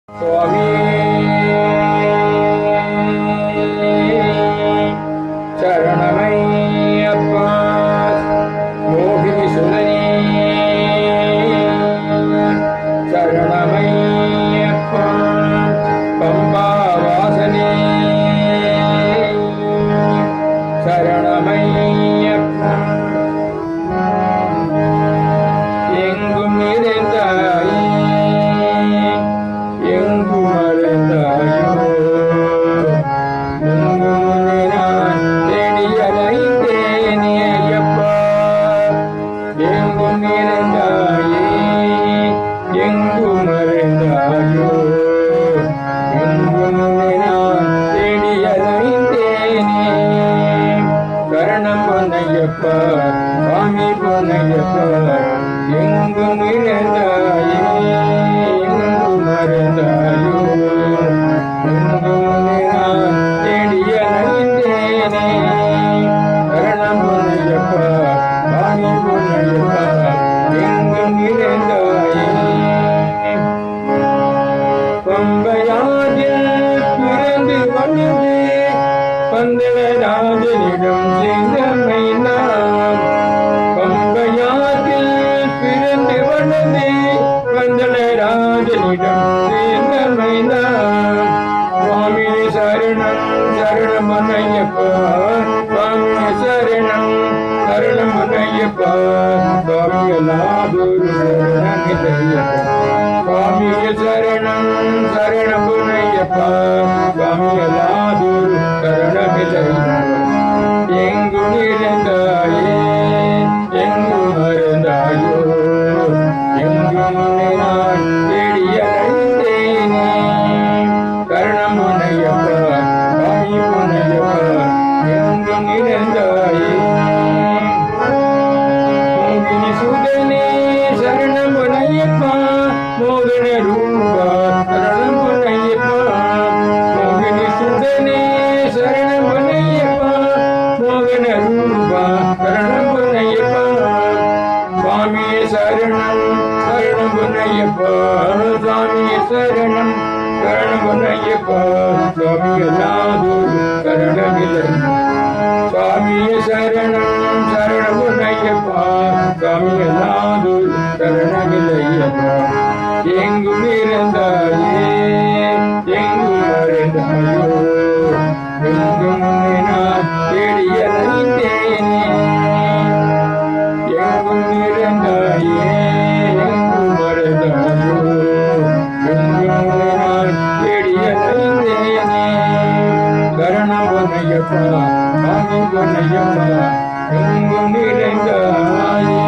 சுவாமி சரணமையப்பா மோகினி சுதனி சரணமையப்பா பம்பா வாசனே சரணமையப்பா எங்கும் நிறைந்தாயே எங்கும் மறைந்தாயோ நான் தேடி அலைந்தேனே ஐயப்பா எங்கும் நிறைந்தாயே எங்கும் மறைந்தாயோ எங்கும் நான் தேடி அலைந்தேனே கரணம் பொன்னையப்பா சுவாமி பொன்னையப்பா எங்கும் நிறைந்தாயே எங்கும் மறைந்தாயோ எங்கும் நான் தேடி அலைந்தேனே கரணம் பொன்னையப்பா சுவாமி பொன்னையப்பா எங்கும் நிறைந்தாயே பம்பையாதில் பிறந்து வந்தது பந்தளராஜனிடம் செங்கமை நாம் பம்பையாதில் பிறந்து வந்தது பந்தளராஜனிடம் செங்கமை நாம் சுவாமி சரணம் சரணம் அன்னையப்பா சுவாமி சரணம் சரணம் அன்னையப்பா சுவாமி எல்லாதொரு சரணம் சுவாமி சரணம் சரணம் அன்னையப்பா சுவாமி எல்லாதொரு சரணம் எங்கும் இருந்தாயே எங்கும் மறந்தாயோ எங்கும் நான் தேடி அலைந்தேனே கரணம் உன்னையப்பா சுவாமி உன்னையப்பா எங்கும் இருந்தாயே மோகினி சுதனே சரணம் உன்னையப்பா மோகன ரூபா சரணம் உன்னையப்பா மோகினி சுதனே சரணம் உன்னையப்பா மோகன ரூபா சரணம் உன்னையப்பா சுவாமி சரணம் சரணம் உன்னையப்பா சுவாமி சரணம் சரணம் உன்னையப்பா சுவாமி எல்லாதொரு சரணமில்லை சுவாமி சரணம் சரணம் உன்னையப்பா சுவாமி எல்லாதொரு சரணமில்லையப்பா எங்கும் இருந்தாயே எங்கும் மறைந்தாயோ எங்கும் நான் தேடி அலைந்தேனே எங்கும் இருந்தாயே எங்கும் மறைந்தாயோ எங்கும் நான் தேடி அலைந்தேனே கரணம் பொன்னையப்பா சுவாமி பொன்னையப்பா எங்கும் நிறைந்தாயே